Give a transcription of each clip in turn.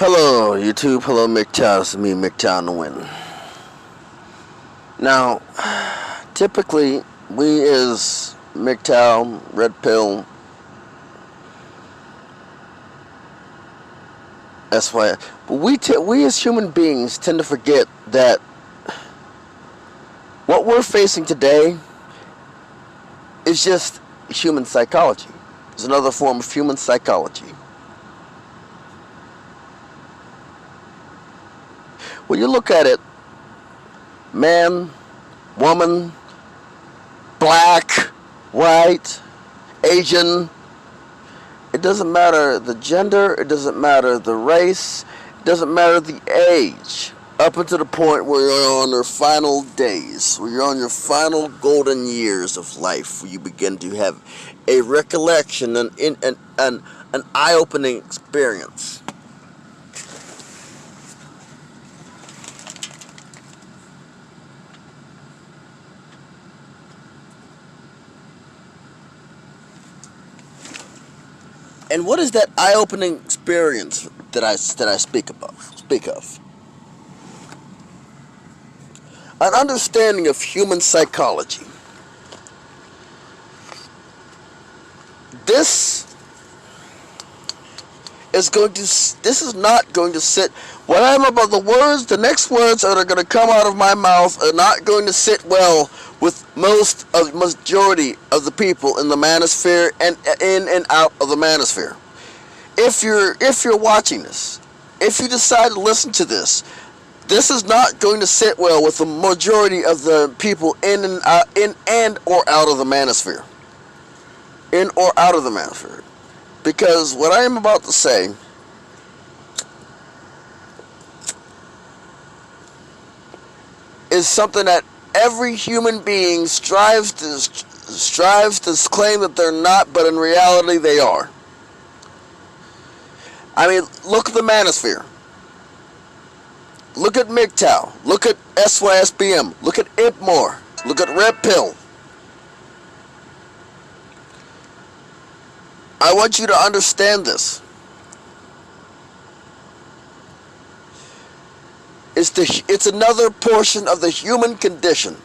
Hello, YouTube. Hello, McTown. It's me, McTown the Win. Now, typically, we as McTown, Red Pill, SY, but we as human beings tend to forget that what we're facing today is just human psychology. It's another form of human psychology. When you look at it, man, woman, black, white, Asian, it doesn't matter the gender, it doesn't matter the race, it doesn't matter the age, up until the point where you're on your final days, where you're on your final golden years of life, where you begin to have a recollection and an eye-opening experience. And what is that eye-opening experience that I speak of? An understanding of human psychology. This is not going to sit. What I'm about, the next words that are going to come out of my mouth are not going to sit well with majority of the people in the manosphere and in and out of the manosphere. If you're watching this, if you decide to listen to this, this is not going to sit well with the majority of the people in and or out of the manosphere. In or out of the manosphere. Because what I am about to say is something that every human being strives to claim that they're not, but in reality they are. I mean, look at the manosphere. Look at MGTOW. Look at SYSBM. Look at IPMOR. Look at Red Pill. I want you to understand this. It's another portion of the human condition.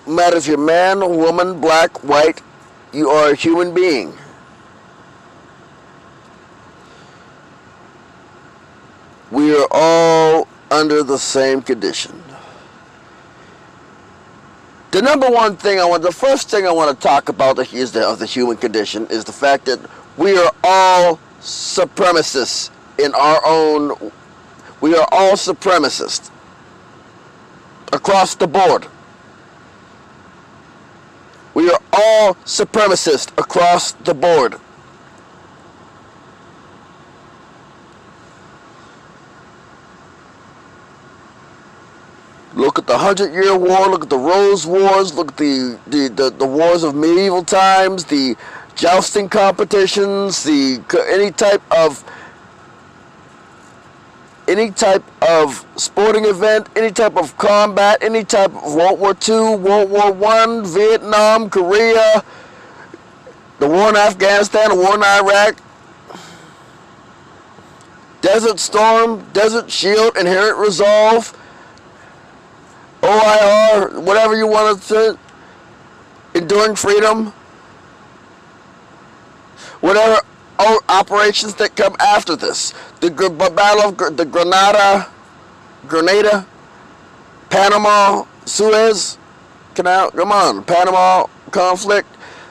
No matter if you're man, woman, black, white, you are a human being. We are all under the same condition. The first thing I want to talk about of the human condition is the fact that we are all supremacists in our own. We are all supremacists across the board. We are all supremacists across the board. Look at the 100-Year War, look at the Rose Wars, look at the wars of medieval times, the jousting competitions, any type of sporting event, any type of combat, any type of World War II, World War I, Vietnam, Korea, the war in Afghanistan, the war in Iraq, Desert Storm, Desert Shield, Inherent Resolve, OIR, whatever you want to say, Enduring Freedom, whatever operations that come after this, the Battle of the Grenada, Panama, Suez Canal, come on, Panama conflict,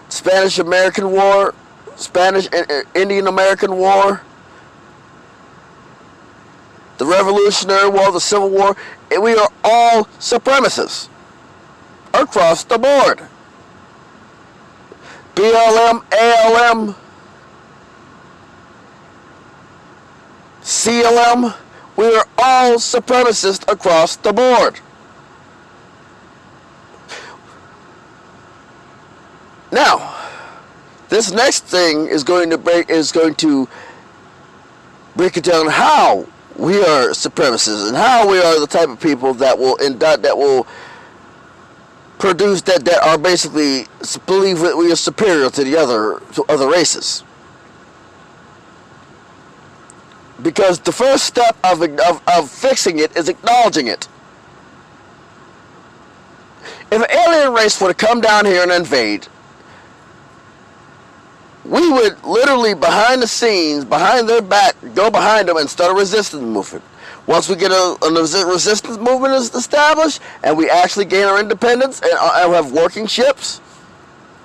Spanish-American War, Spanish-Indian-American War, the Revolutionary War, the Civil War. We are all supremacists across the board. BLM, ALM, CLM, we are all supremacists across the board. Now, this next thing is going to break it down how we are supremacists and how we are the type of people that will produce that are basically believe that we are superior to other races. Because the first step of fixing it is acknowledging it. If an alien race were to come down here and invade, we would literally, behind the scenes, behind their back, go behind them and start a resistance movement. Once we get a resistance movement established, and we actually gain our independence and have working ships,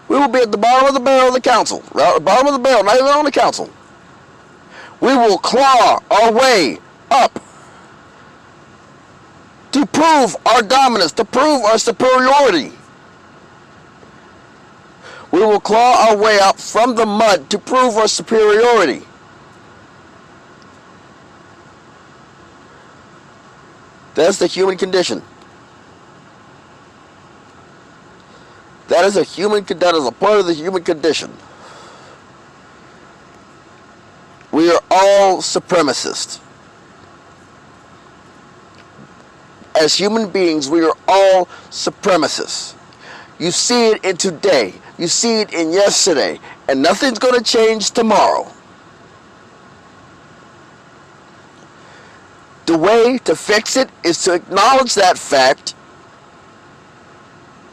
we will be at the bottom of the barrel of the council. Right, bottom of the barrel, not even on the council. We will claw our way up to prove our dominance, to prove our superiority. We will claw our way up from the mud to prove our superiority. That's the human condition. That is a part of the human condition. We are all supremacists. As human beings, we are all supremacists. You see it in today. You see it in yesterday. And nothing's going to change tomorrow. The way to fix it is to acknowledge that fact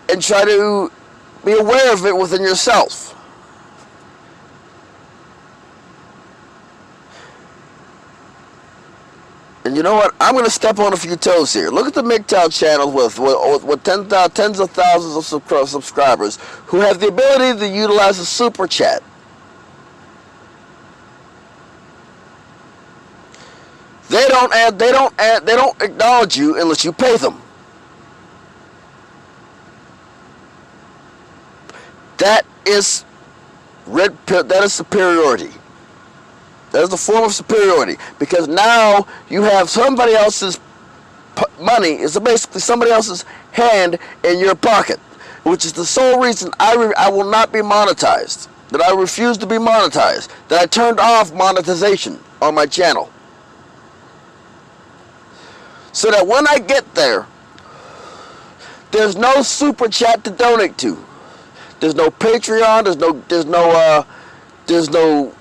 and try to be aware of it within yourself. And you know what? I'm going to step on a few toes here. Look at the MGTOW channel with tens of thousands of subscribers who have the ability to utilize a super chat. They don't acknowledge you unless you pay them. That is superiority. That is a form of superiority, because now you have somebody else's money. It's basically somebody else's hand in your pocket, which is the sole reason I will not be monetized, that I refuse to be monetized, that I turned off monetization on my channel. So that when I get there, there's no super chat to donate to. There's no Patreon, there's no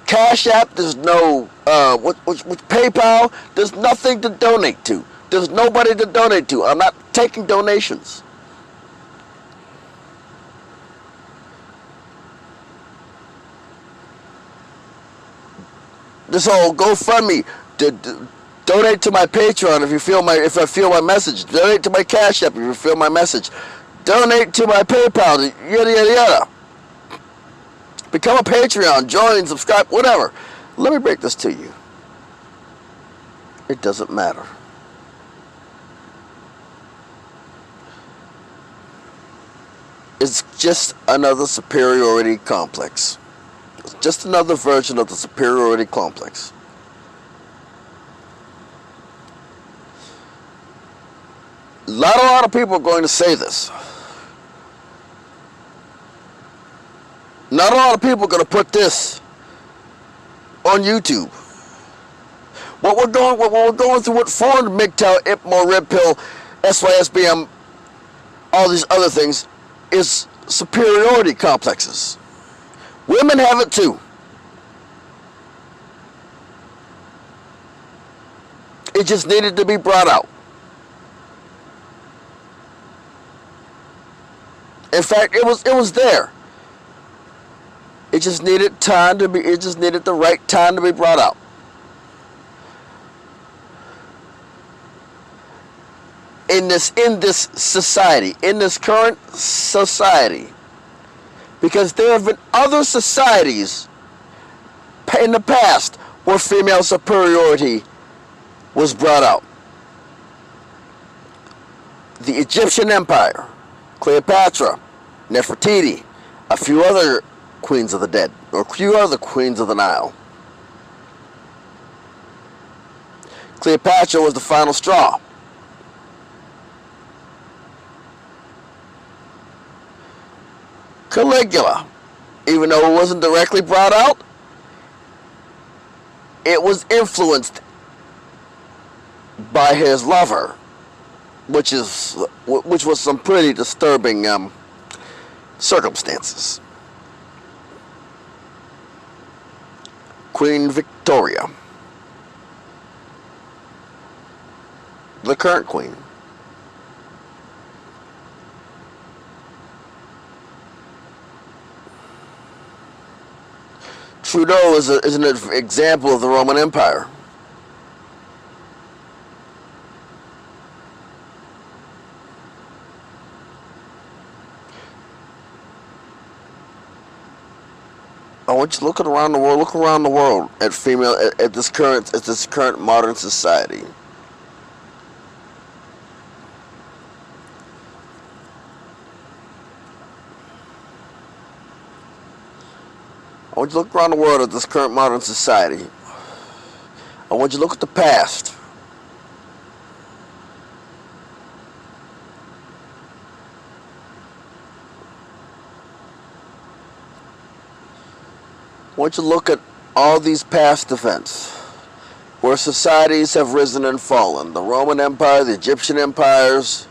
Cash App, there's no PayPal, there's nothing to donate to. There's nobody to donate to. I'm not taking donations. This whole GoFundMe, donate to my Patreon if I feel my message. Donate to my Cash App if you feel my message. Donate to my PayPal, yada yada yada. Become a Patreon, join, subscribe, whatever. Let me break this to you. It doesn't matter. It's just another superiority complex. It's just another version of the superiority complex. Not a lot of people are going to say this. Not a lot of people are going to put this on YouTube. What we're going through, what formed MGTOW, IPMO, Red Pill, SYSBM, all these other things, is superiority complexes. Women have it too. It just needed to be brought out. In fact, it was there. It just needed time to be. It just needed the right time to be brought out. In this society, in this current society, because there have been other societies in the past where female superiority was brought out. The Egyptian Empire, Cleopatra, Nefertiti, a few other queens of the dead, or a few other queens of the Nile. Cleopatra was the final straw. Caligula, even though it wasn't directly brought out, it was influenced by his lover, which was some pretty disturbing circumstances. Queen Victoria. the current queen. Trudeau is an example of the Roman Empire. I want you to look around the world. Look around the world at this current modern society. I want you to look around the world at this current modern society. I want you to look at the past. I want you to look at all these past events where societies have risen and fallen. The Roman Empire, the Egyptian empires.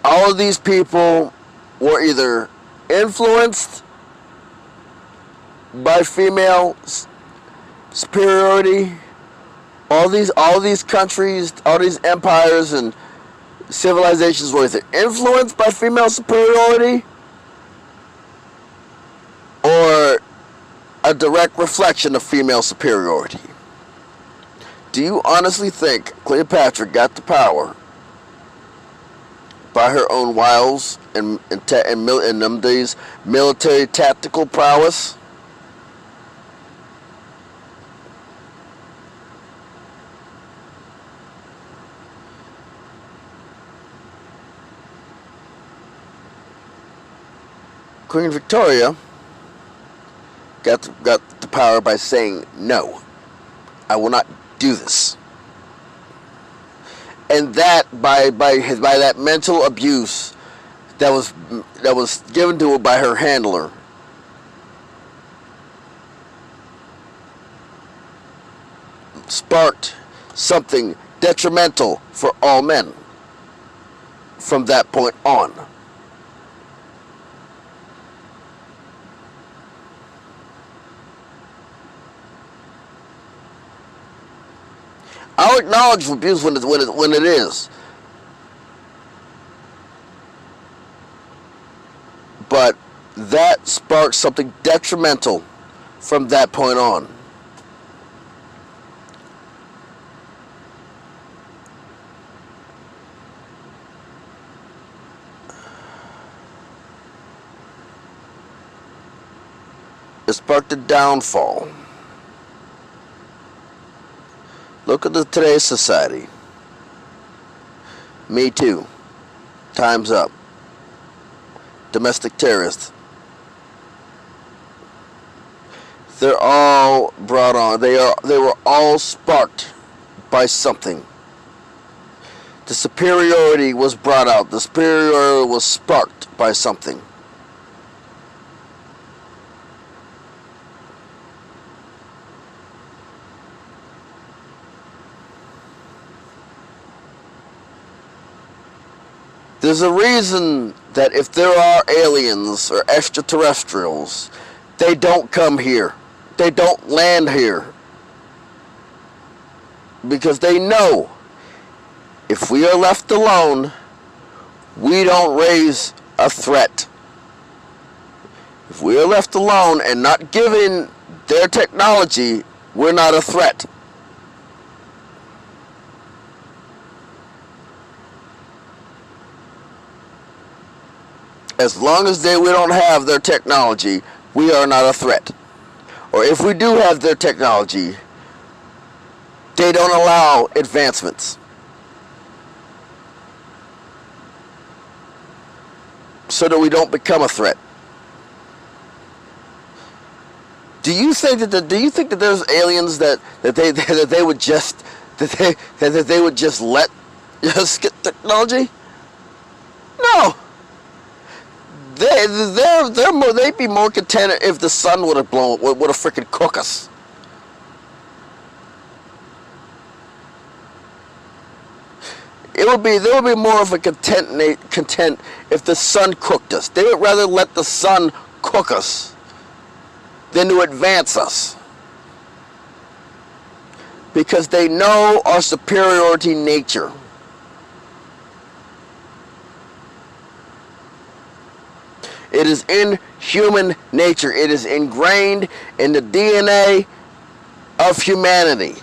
All of these people were either influenced by female superiority. All these countries, all these empires and civilizations were either influenced by female superiority or a direct reflection of female superiority. Do you honestly think Cleopatra got the power by her own wiles and in them days military tactical prowess? Queen Victoria got the power by saying, no, I will not do this. And that by that mental abuse that was given to her by her handler, sparked something detrimental for all men from that point on. I'll acknowledge abuse when it is. But that sparked something detrimental from that point on. It sparked a downfall. Look at today's society. Me Too. Time's Up. Domestic terrorists. They're all brought on. They were all sparked by something. The superiority was brought out. The superiority was sparked by something. There's a reason that if there are aliens or extraterrestrials, they don't come here. They don't land here. Because they know if we are left alone, we don't raise a threat. If we are left alone and not given their technology, we're not a threat. As long as we don't have their technology, we are not a threat. Or if we do have their technology, they don't allow advancements. So that we don't become a threat. Do you think that there's aliens that they would just let us get technology? No. They'd be more content if the sun would have freaking cook us. They would be more of a content if the sun cooked us. They would rather let the sun cook us than to advance us. because they know our superiority nature. It is in human nature. It is ingrained in the DNA of humanity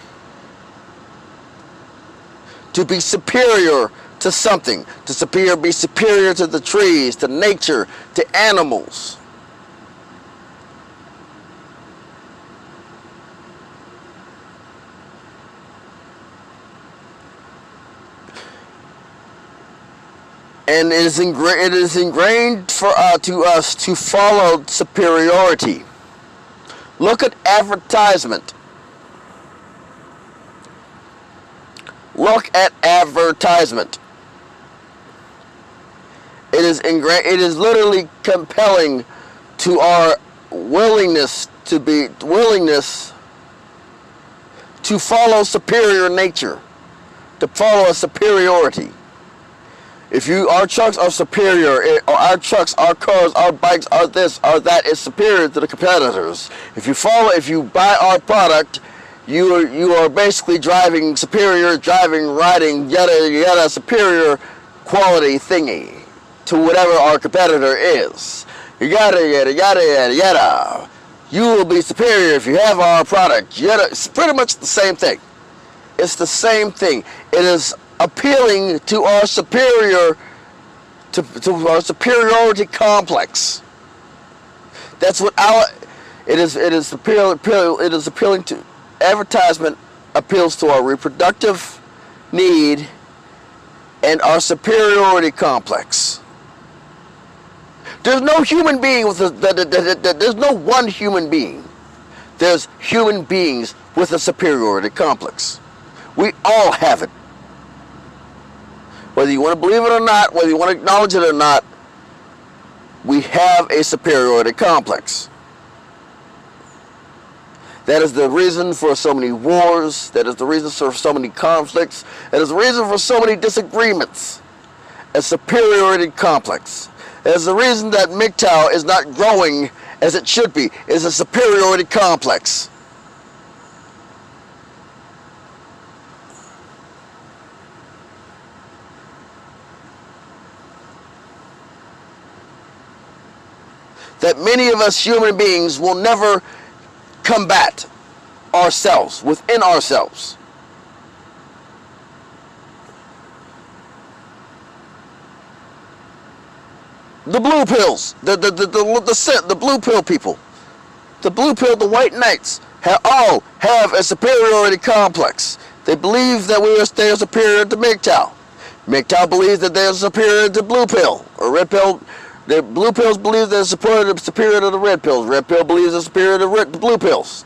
to be superior to something, to be superior to the trees, to nature, to animals. And it is ingrained to us to follow superiority. Look at advertisement. Look at advertisement. It is ingrained. It is literally compelling to our willingness to follow superior nature, to follow a superiority. If our trucks are superior, our trucks, our cars, our bikes, our this, our that is superior to the competitors. If you buy our product, you are basically riding, yada yada, superior quality thingy to whatever our competitor is. Yada yada yada yada yada. You will be superior if you have our product. Yada. It's pretty much the same thing. It's the same thing. It is appealing to our superiority complex. That's what it is appealing to. Advertisement appeals to our reproductive need and our superiority complex. There's no human being there's no one human being. There's human beings with a superiority complex. We all have it. Whether you want to believe it or not, whether you want to acknowledge it or not, we have a superiority complex. That is the reason for so many wars. That is the reason for so many conflicts. That is the reason for so many disagreements. A superiority complex. That is the reason that MGTOW is not growing as it should be. Is a superiority complex. That many of us human beings will never combat ourselves, within ourselves. The blue pills, the blue pill people, the blue pill, the white knights, all have a superiority complex. They believe that they are superior to MGTOW. MGTOW believes that they are superior to blue pill or red pill. The blue pills believe they're superior to the red pills. Red pill believes they're superior to the blue pills.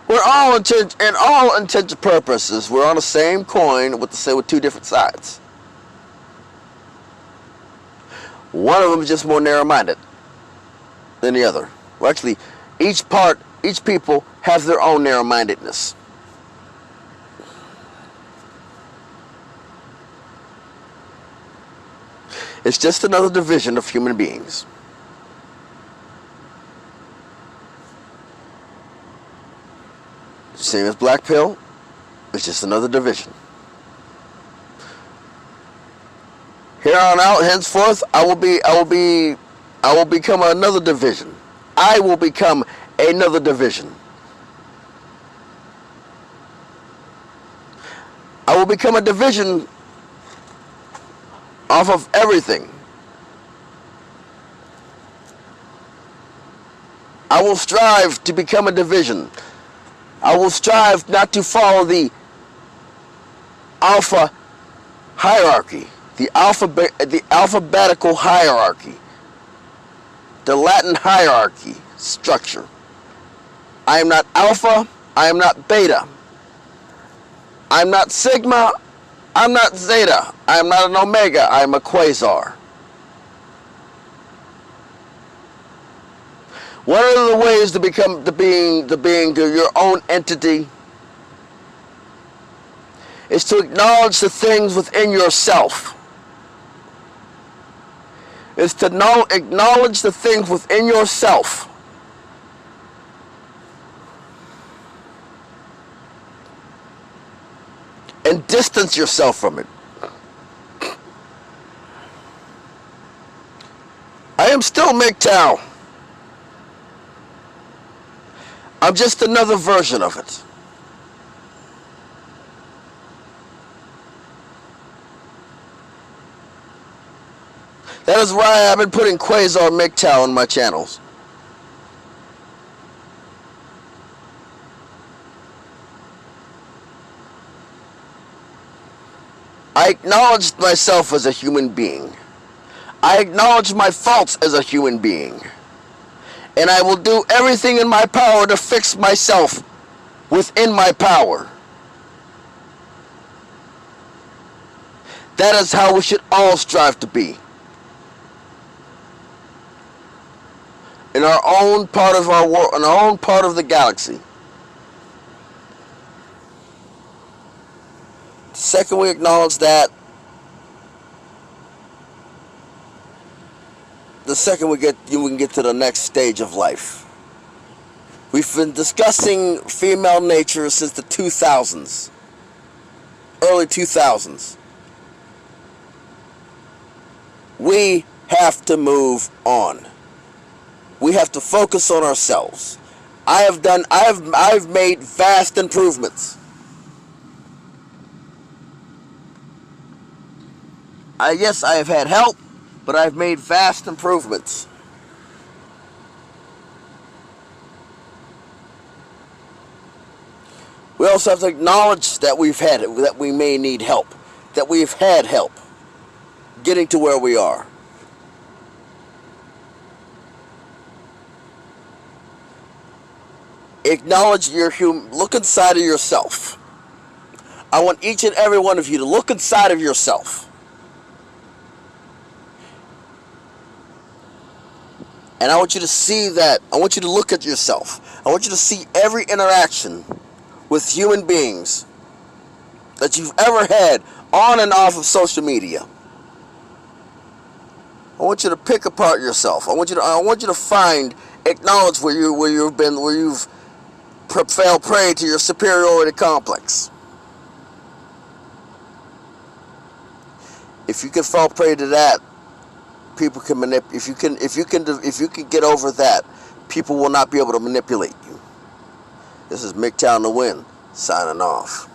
We're all intents and purposes, we're on the same coin with two different sides. One of them is just more narrow-minded than the other. Well, actually, each people have their own narrow-mindedness. It's just another division of human beings. Same as black pill, it's just another division. Here on out, henceforth, I will become another division. I will become another division. I will become a division off of everything. I will strive to become a division. I will strive not to follow the alpha hierarchy, the alphabetical hierarchy, the Latin hierarchy structure. I am not alpha, I am not beta. I'm not sigma, I'm not zeta. I am not an omega, I am a quasar. One of the ways to become the being your own entity is to acknowledge the things within yourself. Is to acknowledge the things within yourself and distance yourself from it. I am still MGTOW. I'm just another version of it. That is why I've been putting Quasar-the on my channels. I acknowledged myself as a human being. I acknowledge my faults as a human being. And I will do everything in my power to fix myself within my power. That is how we should all strive to be. In our own part of our world, in our own part of the galaxy. The second we acknowledge that, the second we can get to the next stage of life. We've been discussing female nature since the 2000s, early 2000s. We have to move on. We have to focus on ourselves. I've made vast improvements. Yes, I have had help, but I've made vast improvements. We also have to acknowledge that we may need help, that we've had help getting to where we are. Acknowledge your look inside of yourself. I want each and every one of you to look inside of yourself. And I want you to see that. I want you to look at yourself. I want you to see every interaction with human beings that you've ever had on and off of social media. I want you to pick apart yourself. I want you to find, acknowledge where you've fell prey to your superiority complex. If you can fall prey to that, people can manipulate. If you can get over that, people will not be able to manipulate you. This is MGTOW in the Wind, signing off.